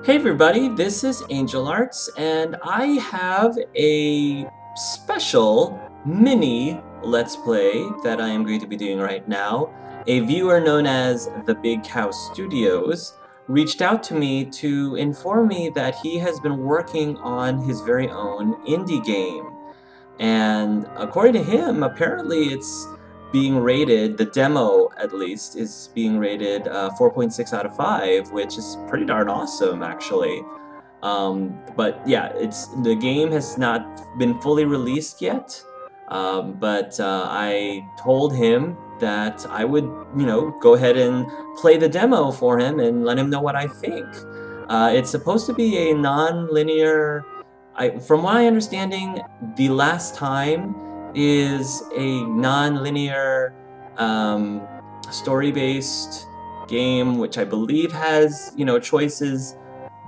Hey everybody, this is Angel Arts, and I have a special mini Let's Play that I am going to be doing right now. A viewer known as The Big Cow Studios reached out to me to inform me that he has been working on his very own indie game. And according to him, apparently it's being rated, the demo at least, is being rated 4.6 out of 5, which is pretty darn awesome, actually. But yeah, the game has not been fully released yet. But I told him that I would, go ahead and play the demo for him and let him know what I think. It's supposed to be a non-linear. From my understanding, the last time is a non-linear story-based game, which I believe has, choices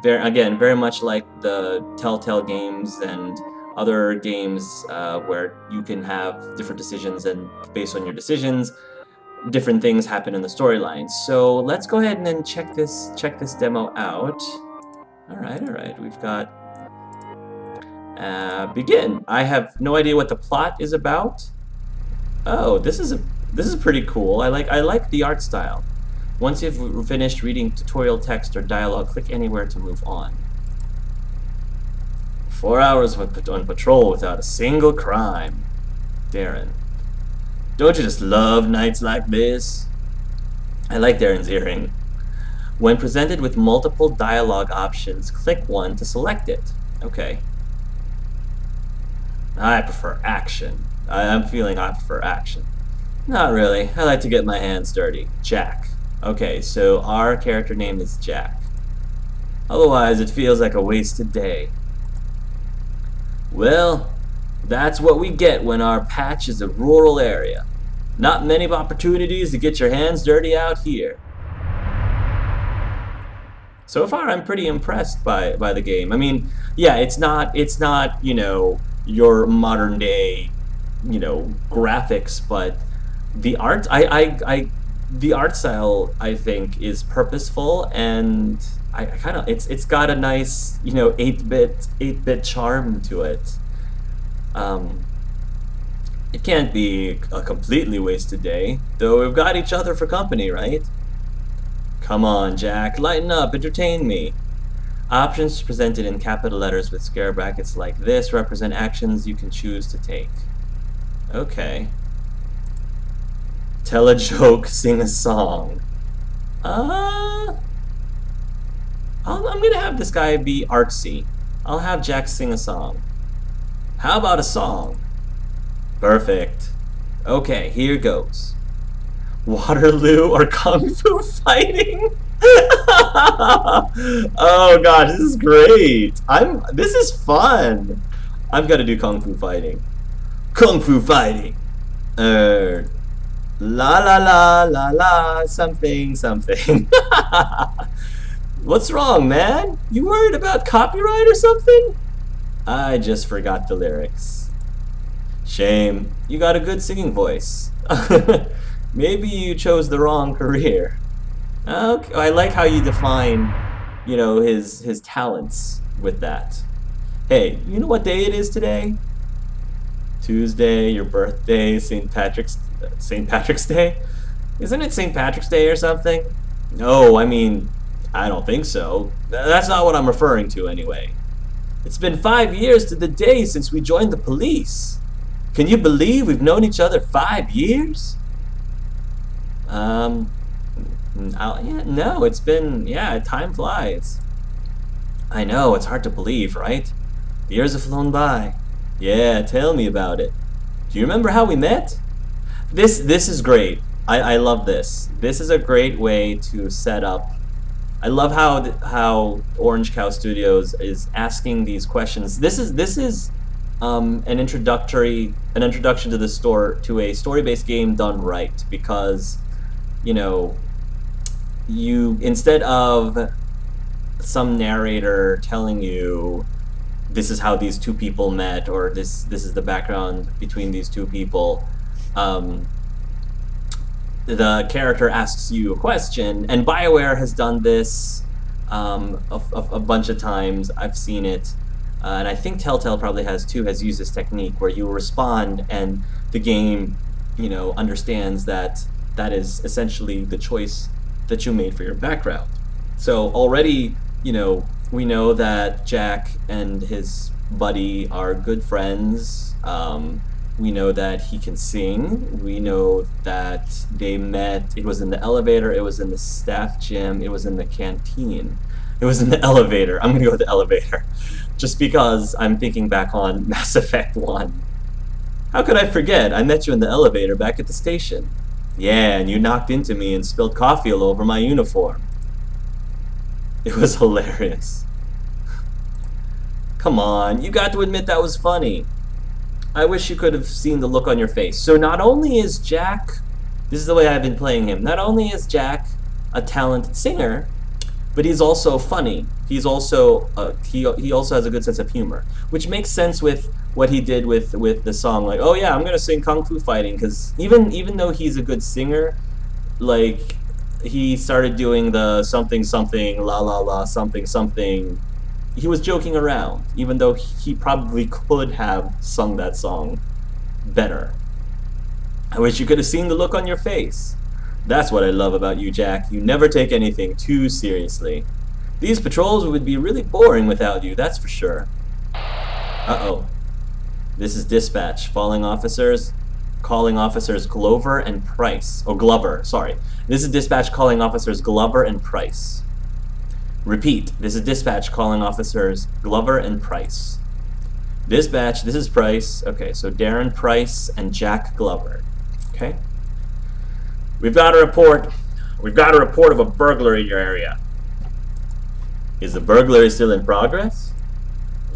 very much like the Telltale games and other games where you can have different decisions, and based on your decisions, different things happen in the storyline. So let's go ahead and then check this demo out. All right, we've got begin. I have no idea what the plot is about. Oh, this is pretty cool. I like the art style. Once you've finished reading tutorial text or dialogue, click anywhere to move on. 4 hours on patrol without a single crime. Darren. Don't you just love nights like this? I like Darren's earring. When presented with multiple dialogue options, click one to select it. Okay. I prefer action. I'm feeling I prefer action. Not really. I like to get my hands dirty. Jack. Okay, so our character name is Jack. Otherwise, it feels like a wasted day. Well, that's what we get when our patch is a rural area. Not many opportunities to get your hands dirty out here. So far, I'm pretty impressed by the game. I mean, yeah, it's not your modern day, graphics, but the art, the art style, I think, is purposeful, and I kind of it's got a nice 8-bit charm to it. It can't be a completely wasted day, though we've got each other for company, right? Come on, Jack, lighten up, entertain me. Options presented in capital letters with square brackets like this represent actions you can choose to take. Okay. Tell a joke, sing a song. I'm gonna have this guy be artsy. I'll have Jack sing a song. How about a song? Perfect. Okay, here goes. Waterloo or Kung Fu fighting? Oh gosh, this is great. This is fun. I'm gonna do Kung Fu fighting. Kung Fu fighting. La la la la la something something. What's wrong, man? You worried about copyright or something? I just forgot the lyrics. Shame. You got a good singing voice. Maybe you chose the wrong career. Okay, I like how you define, his talents with that. Hey, you know what day it is today? Tuesday, your birthday, St. Patrick's Day? Isn't it St. Patrick's Day or something? No, I mean, I don't think so. That's not what I'm referring to anyway. It's been 5 years to the day since we joined the police. Can you believe we've known each other 5 years? No, it's been, time flies. I know, it's hard to believe, right? The years have flown by. Yeah, tell me about it. Do you remember how we met? This is great. I love this. This is a great way to set up. I love how Orange Cow Studios is asking these questions. This is an introduction to a story-based game done right, because you, instead of some narrator telling you this is how these two people met, or this is the background between these two people, the character asks you a question, and BioWare has done this a bunch of times. I've seen it. And I think Telltale probably has too, has used this technique where you respond and the game, understands that that is essentially the choice that you made for your background. So already, we know that Jack and his buddy are good friends. We know that he can sing. We know that they met. It was in the elevator. It was in the staff gym. It was in the canteen. It was in the elevator. I'm gonna go with the elevator, just because I'm thinking back on Mass Effect 1. How could I forget? I met you in the elevator back at the station. Yeah, and you knocked into me and spilled coffee all over my uniform. It was hilarious. Come on, you got to admit that was funny. I wish you could have seen the look on your face. So not only is Jack, this is the way I've been playing him, not only is Jack a talented singer, but he's also funny. He's also he also has a good sense of humor, which makes sense with what he did with the song. Like, oh yeah, I'm gonna sing Kung Fu Fighting, because even though he's a good singer, like he started doing the something something la la la something something. He was joking around, even though he probably could have sung that song better. I wish you could have seen the look on your face. That's what I love about you, Jack. You never take anything too seriously. These patrols would be really boring without you, that's for sure. Uh-oh. This is dispatch. Calling officers Glover and Price. Oh, Glover, sorry. This is dispatch calling officers Glover and Price. Repeat, this is dispatch calling officers Glover and Price. Dispatch, this is Price. Okay, so Darren Price and Jack Glover. Okay. We've got a report. We've got a report of a burglary in your area. Is the burglary still in progress?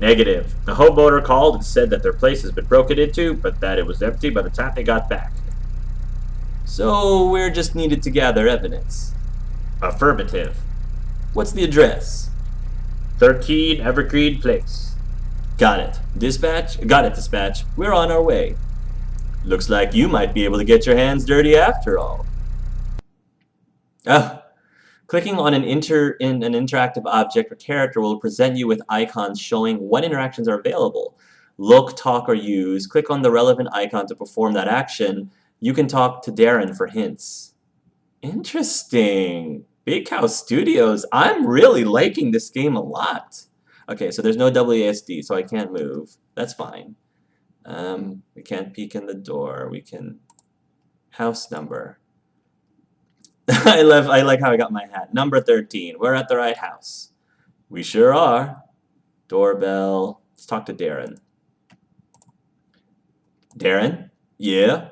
Negative. The homeowner called and said that their place has been broken into, but that it was empty by the time they got back. So we're just needed to gather evidence. Affirmative. What's the address? 13 Evergreen Place. Got it. Dispatch? Got it, dispatch. We're on our way. Looks like you might be able to get your hands dirty after all. Oh. Clicking on an interactive object or character will present you with icons showing what interactions are available. Look, talk, or use. Click on the relevant icon to perform that action. You can talk to Darren for hints. Interesting. Big Cow Studios. I'm really liking this game a lot. Okay, so there's no WASD, so I can't move. That's fine. We can't peek in the door. We can... House number. I like how I got my hat. Number 13. We're at the right house. We sure are. Doorbell. Let's talk to Darren. Darren? Yeah?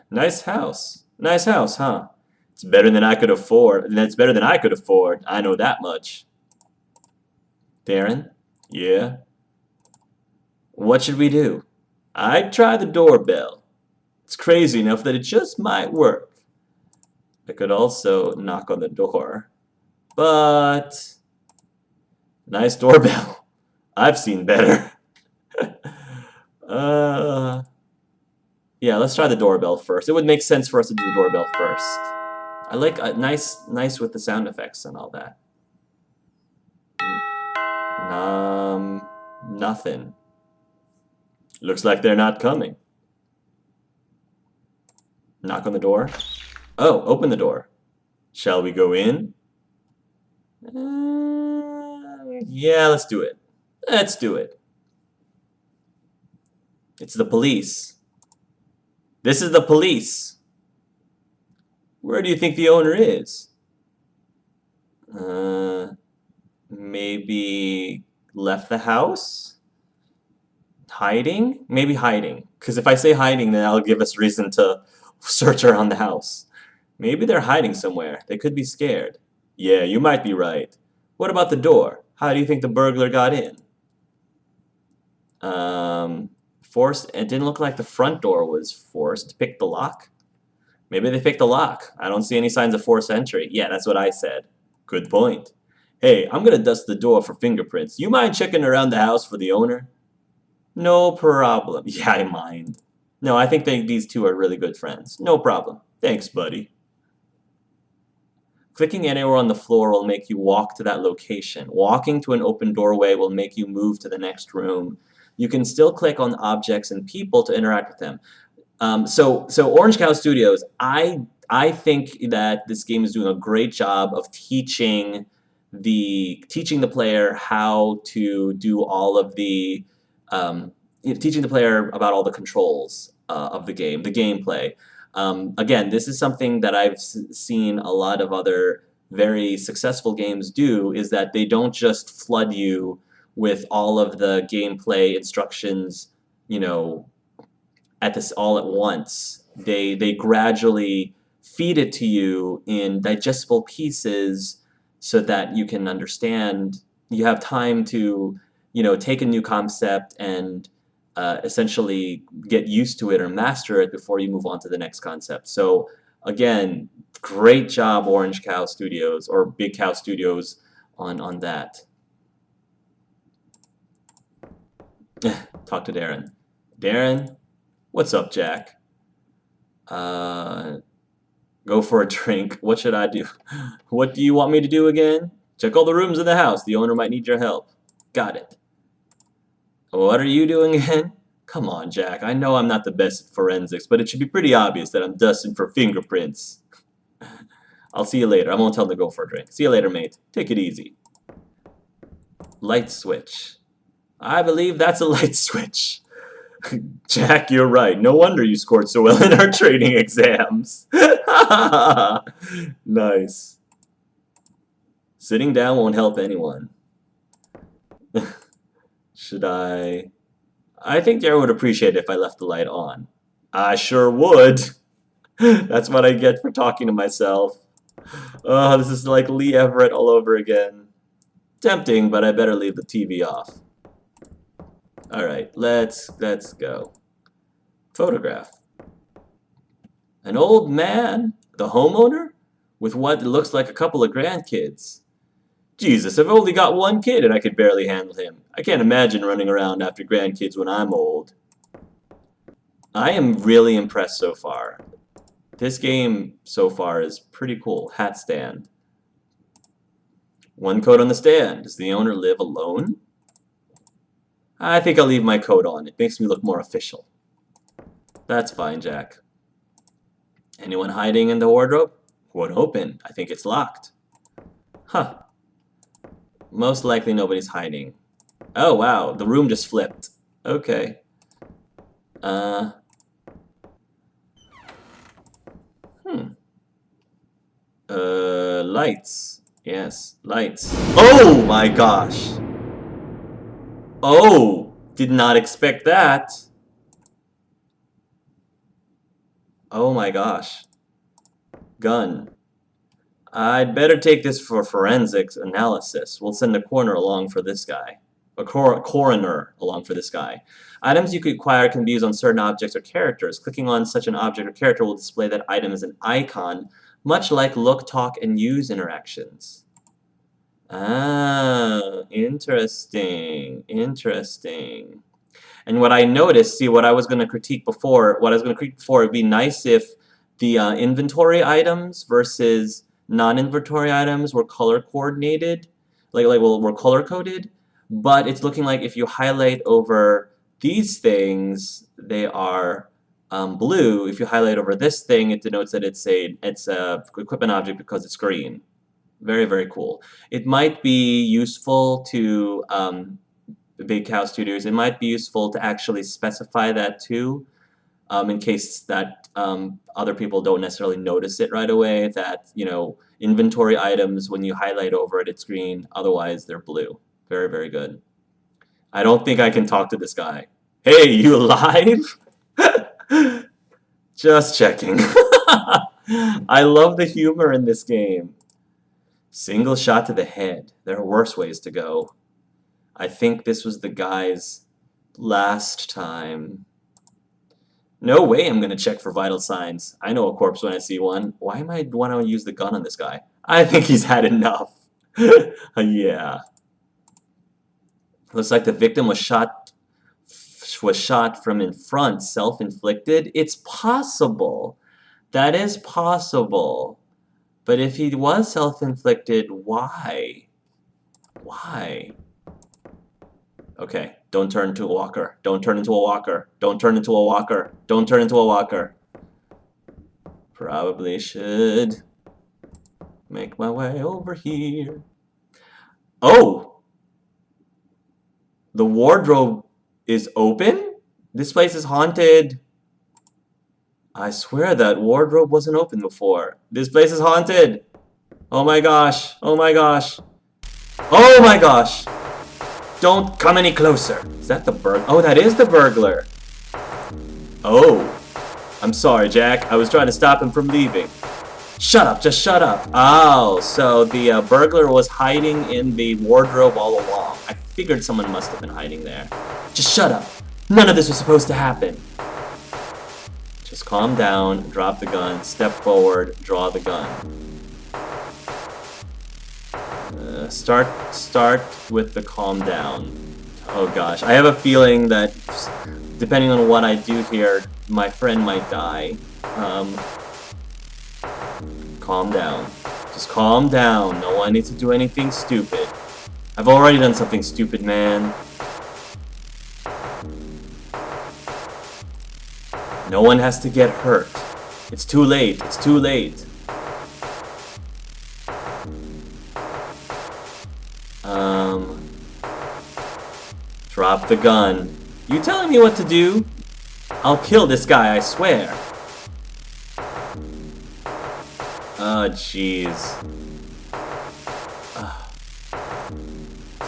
Nice house. Nice house, huh? It's better than I could afford. That's better than I could afford. I know that much. Darren? Yeah? What should we do? I'd try the doorbell. It's crazy enough that it just might work. I could also knock on the door. But... nice doorbell. I've seen better. Yeah, let's try the doorbell first. It would make sense for us to do the doorbell first. I like nice with the sound effects and all that. Nothing. Looks like they're not coming. Knock on the door. Oh, open the door. Shall we go in? Yeah, let's do it. Let's do it. It's the police. This is the police. Where do you think the owner is? Maybe left the house? Hiding? Maybe hiding. Because if I say hiding, then that'll give us reason to search around the house. Maybe they're hiding somewhere. They could be scared. Yeah, you might be right. What about the door? How do you think the burglar got in? Forced. It didn't look like the front door was forced. Pick the lock? Maybe they picked the lock. I don't see any signs of forced entry. Yeah, that's what I said. Good point. Hey, I'm gonna dust the door for fingerprints. You mind checking around the house for the owner? No problem. Yeah, I mind. No, I think these two are really good friends. No problem. Thanks, buddy. Clicking anywhere on the floor will make you walk to that location. Walking to an open doorway will make you move to the next room. You can still click on objects and people to interact with them. So Orange Cow Studios, I think that this game is doing a great job of teaching the player how to do all of the teaching the player about all the controls of the game, the gameplay. Again, this is something that I've seen a lot of other very successful games do, is that they don't just flood you with all of the gameplay instructions, you know, at this all at once. They gradually feed it to you in digestible pieces so that you can understand. You have time to, take a new concept and essentially get used to it or master it before you move on to the next concept. So again, great job, Orange Cow Studios or Big Cow Studios, on that. Talk to Darren. Darren, what's up, Jack? Go for a drink. What should I do? What do you want me to do again? Check all the rooms in the house. The owner might need your help. Got it. What are you doing again? Come on, Jack. I know I'm not the best at forensics, but it should be pretty obvious that I'm dusting for fingerprints. I'll see you later. I won't tell him to go for a drink. See you later, mate. Take it easy. Light switch. I believe that's a light switch. Jack, you're right. No wonder you scored so well in our training exams. Nice. Sitting down won't help anyone. Should I? I think Darren would appreciate it if I left the light on. I sure would. That's what I get for talking to myself. Oh, this is like Lee Everett all over again. Tempting, but I better leave the TV off. Alright, let's go. Photograph. An old man, the homeowner, with what looks like a couple of grandkids. Jesus, I've only got one kid and I could barely handle him. I can't imagine running around after grandkids when I'm old. I am really impressed so far. This game so far is pretty cool. Hat stand. One coat on the stand. Does the owner live alone? I think I'll leave my coat on. It makes me look more official. That's fine, Jack. Anyone hiding in the wardrobe? Won't open. I think it's locked. Huh. Most likely nobody's hiding. Oh, wow. The room just flipped. Okay. Lights. Yes, lights. Oh my gosh. Oh, did not expect that. Oh my gosh. Gun. I'd better take this for forensics analysis. We'll send a coroner along for this guy. A coroner along for this guy. Items you could acquire can be used on certain objects or characters. Clicking on such an object or character will display that item as an icon, much like look, talk, and use interactions. Ah, interesting, interesting. And what I noticed, see, what I was going to critique before, it'd be nice if the inventory items versus non-inventory items were color coordinated, were color coded. But it's looking like if you highlight over these things, they are blue. If you highlight over this thing, it denotes that it's a equipment object because it's green. Very, very cool. It might be useful to Big Cow Studios. It might be useful to actually specify that too, in case that other people don't necessarily notice it right away. That inventory items, when you highlight over it, it's green. Otherwise, they're blue. Very, very good. I don't think I can talk to this guy. Hey, you alive? Just checking. I love the humor in this game. Single shot to the head. There are worse ways to go. I think this was the guy's last time. No way I'm gonna check for vital signs. I know a corpse when I see one. Why am I want to use the gun on this guy? I think he's had enough. Yeah. Looks like the victim was shot from in front, self-inflicted. It's possible. That is possible. But if he was self-inflicted, why? Why? Okay, don't turn into a walker. Don't turn into a walker. Don't turn into a walker. Don't turn into a walker. Probably should make my way over here. Oh! The wardrobe is open? This place is haunted. I swear that wardrobe wasn't open before. This place is haunted. Oh my gosh. Oh my gosh. Oh my gosh. Don't come any closer. Is that the burglar? Oh, that is the burglar. Oh. I'm sorry, Jack. I was trying to stop him from leaving. Shut up. Just shut up. Oh, so the burglar was hiding in the wardrobe all along. I figured someone must have been hiding there. Just shut up. None of this was supposed to happen. Just calm down, drop the gun, step forward, draw the gun. Start with the calm down. Oh gosh, I have a feeling that depending on what I do here, my friend might die. Calm down. Just calm down. No one needs to do anything stupid. I've already done something stupid, man. No one has to get hurt. It's too late. It's too late. Drop the gun. You telling me what to do? I'll kill this guy, I swear. Oh, jeez.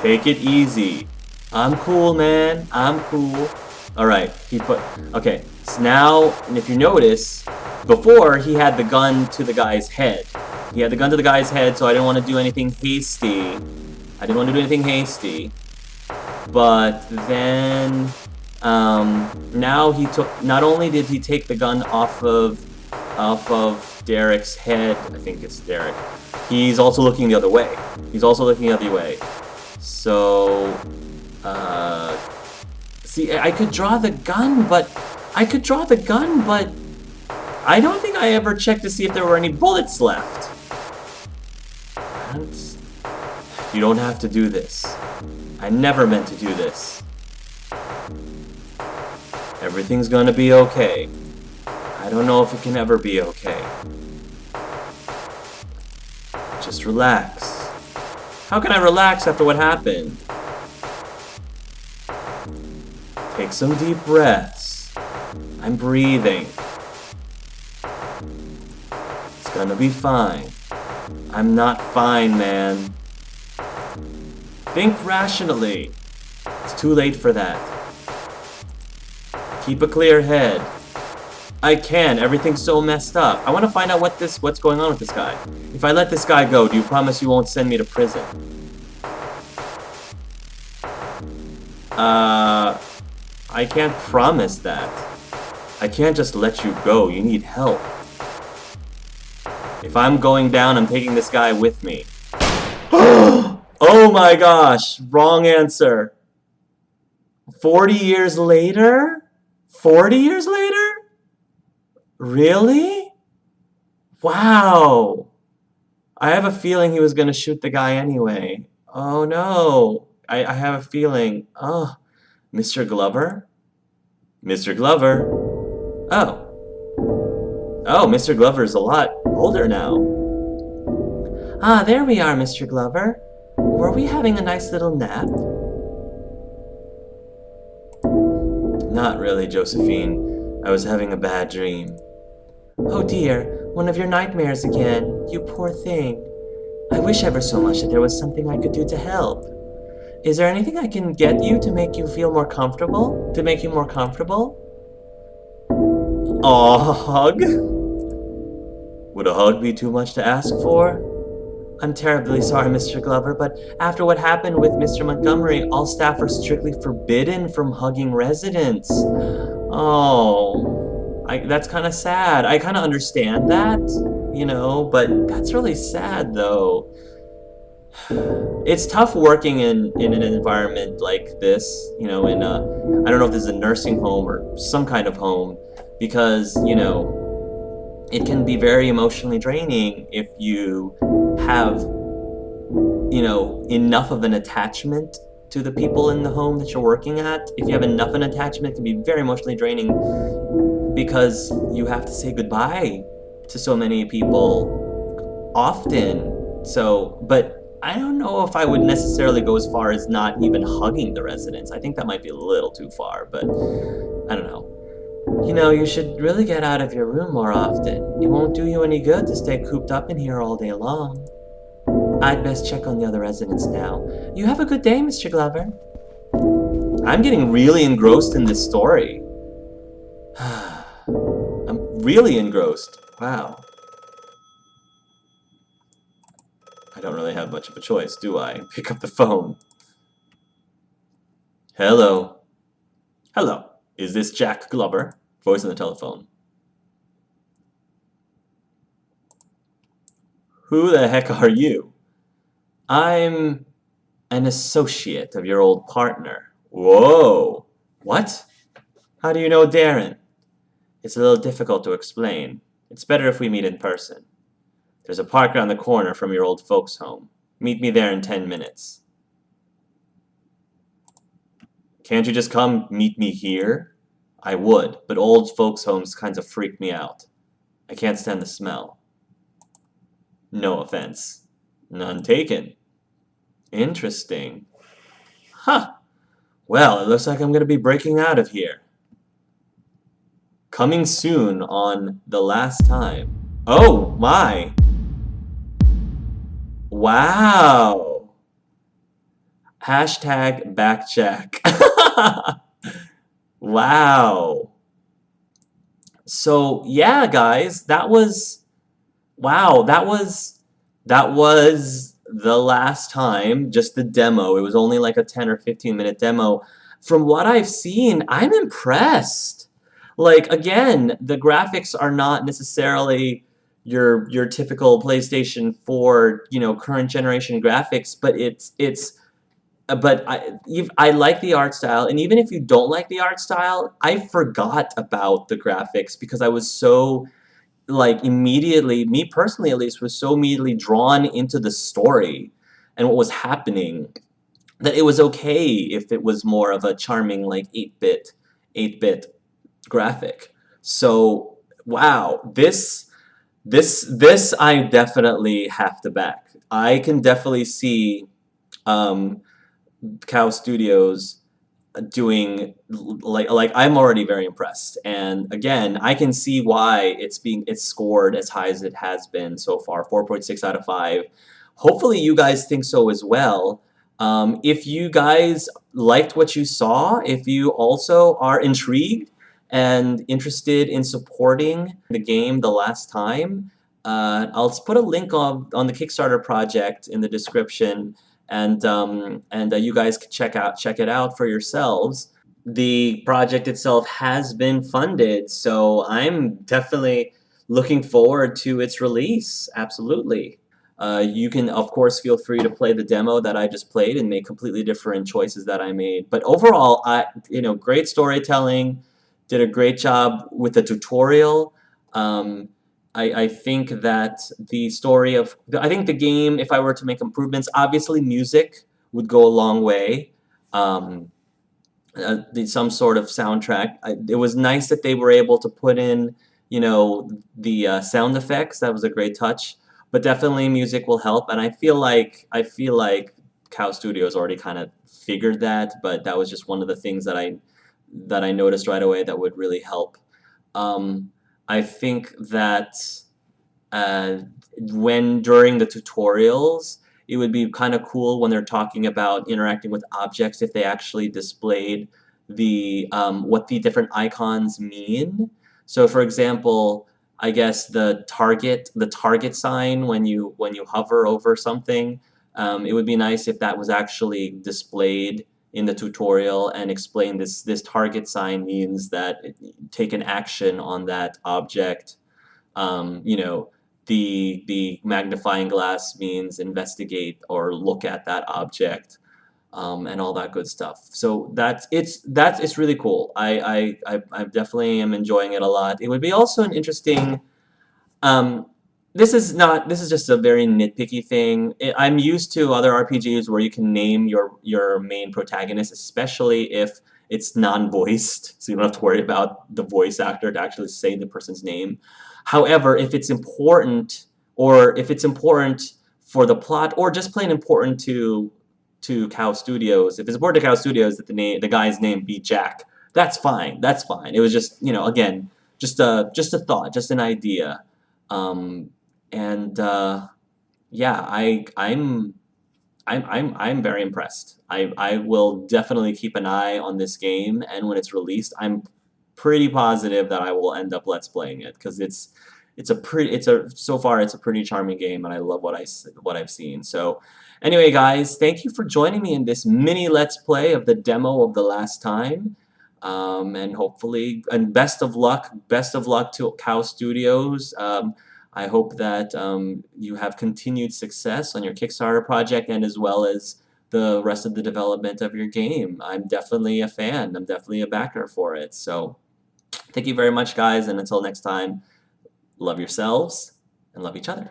Take it easy. I'm cool, man. I'm cool. Alright, okay, so now, and if you notice, before he had the gun to the guy's head. He had the gun to the guy's head, so I didn't want to do anything hasty. But then, now he took, not only did he take the gun off of Derek's head, I think it's Derek, he's also looking the other way. So, see, I could draw the gun, but I don't think I ever checked to see if there were any bullets left. You don't have to do this. I never meant to do this. Everything's gonna be okay. I don't know if it can ever be okay. Just relax. How can I relax after what happened? Take some deep breaths. I'm breathing. It's gonna be fine. I'm not fine, man. Think rationally. It's too late for that. Keep a clear head. I can. Everything's so messed up. I want to find out what's going on with this guy. If I let this guy go, do you promise you won't send me to prison? I can't promise that. I can't just let you go. You need help. If I'm going down, I'm taking this guy with me. Oh my gosh, wrong answer. 40 years later? 40 years later? Really? Wow. I have a feeling he was going to shoot the guy anyway. Oh no. I have a feeling. Oh, Mr. Glover? Mr. Glover? Oh. Oh, Mr. Glover's a lot older now. Ah, there we are, Mr. Glover. Were we having a nice little nap? Not really, Josephine. I was having a bad dream. Oh dear, one of your nightmares again. You poor thing. I wish ever so much that there was something I could do to help. Is there anything I can get you to make you feel more comfortable? To make you more comfortable? A hug? Would a hug be too much to ask for? I'm terribly sorry, Mr. Glover, but after what happened with Mr. Montgomery, all staff are strictly forbidden from hugging residents. Oh, that's kind of sad. I kind of understand that, you know, but that's really sad, though. It's tough working in an environment like this, you know, I don't know if this is a nursing home or some kind of home, because, you know, it can be very emotionally draining if you have, enough of an attachment to the people in the home that you're working at. If you have enough of an attachment, it can be very emotionally draining because you have to say goodbye to so many people often. So, but I don't know if I would necessarily go as far as not even hugging the residents. I think that might be a little too far, but I don't know. You should really get out of your room more often. It won't do you any good to stay cooped up in here all day long. I'd best check on the other residents now. You have a good day, Mr. Glover. I'm getting really engrossed in this story. I'm really engrossed. Wow. I don't really have much of a choice, do I? Pick up the phone. Hello. Hello. Is this Jack Glover? Voice on the telephone. Who the heck are you? I'm an associate of your old partner. Whoa. What? How do you know Darren? It's a little difficult to explain. It's better if we meet in person. There's a park around the corner from your old folks' home. Meet me there in 10 minutes. Can't you just come meet me here? I would, but old folks' homes kinds of freak me out. I can't stand the smell. No offense. None taken. Interesting. Huh. Well, it looks like I'm going to be breaking out of here. Coming soon on The Last Time. Oh, my. Wow. Hashtag backcheck. Wow. So, yeah, guys, that was... Wow, that was The Last Time, just the demo. It was only like a 10 or 15-minute demo. From what I've seen, I'm impressed. Like, again, the graphics are not necessarily your typical PlayStation 4, current generation graphics, but I like the art style, and even if you don't like the art style, I forgot about the graphics because I was so, like, immediately, me personally at least, was so immediately drawn into the story and what was happening that it was okay if it was more of a charming, like, 8-bit graphic. So, wow, this I definitely have to back. I can definitely see um, Cow Studios doing, like I'm already very impressed, and again I can see why it's scored as high as it has been so far, 4.6 out of 5. Hopefully you guys think so as well. If you guys liked what you saw, if you also are intrigued and interested in supporting the game The Last Time, I'll put a link on the Kickstarter project in the description, and you guys can check it out for yourselves. The project itself has been funded, so I'm definitely looking forward to its release. Absolutely. You can, of course, feel free to play the demo that I just played and make completely different choices that I made. But overall, great storytelling, did a great job with the tutorial. Um, I think that I think the game, if I were to make improvements, obviously music would go a long way. Um, some sort of soundtrack. It was nice that they were able to put in, the sound effects. That was a great touch. But definitely music will help, and I feel like Cow Studios already kind of figured that, but that was just one of the things that I noticed right away that would really help. Um, I think that uh, when during the tutorials, it would be kind of cool when they're talking about interacting with objects if they actually displayed what the different icons mean. So, for example, I guess the target sign when you hover over something, it would be nice if that was actually displayed in the tutorial and explain this target sign means that take an action on that object. um, you know, the magnifying glass means investigate or look at that object, and all that good stuff. So it's really cool. I definitely am enjoying it a lot. It would be also an interesting Um, this is just a very nitpicky thing. I'm used to other RPGs where you can name your main protagonist, especially if it's non-voiced, so you don't have to worry about the voice actor to actually say the person's name. However, if it's important, or if it's important for the plot, or just plain important to Cow Studios, if it's important to Cow Studios that the guy's name be Jack, that's fine. That's fine. It was just, again, just a thought, just an idea. Um, and yeah, I'm very impressed. I will definitely keep an eye on this game, and when it's released, I'm pretty positive that I will end up let's playing it because so far it's a pretty charming game, and I love what I've seen. So anyway, guys, thank you for joining me in this mini let's play of the demo of The Last Time. And hopefully, and best of luck to Cow Studios. I hope that you have continued success on your Kickstarter project and as well as the rest of the development of your game. I'm definitely a fan. I'm definitely a backer for it. So thank you very much, guys, and until next time, love yourselves and love each other.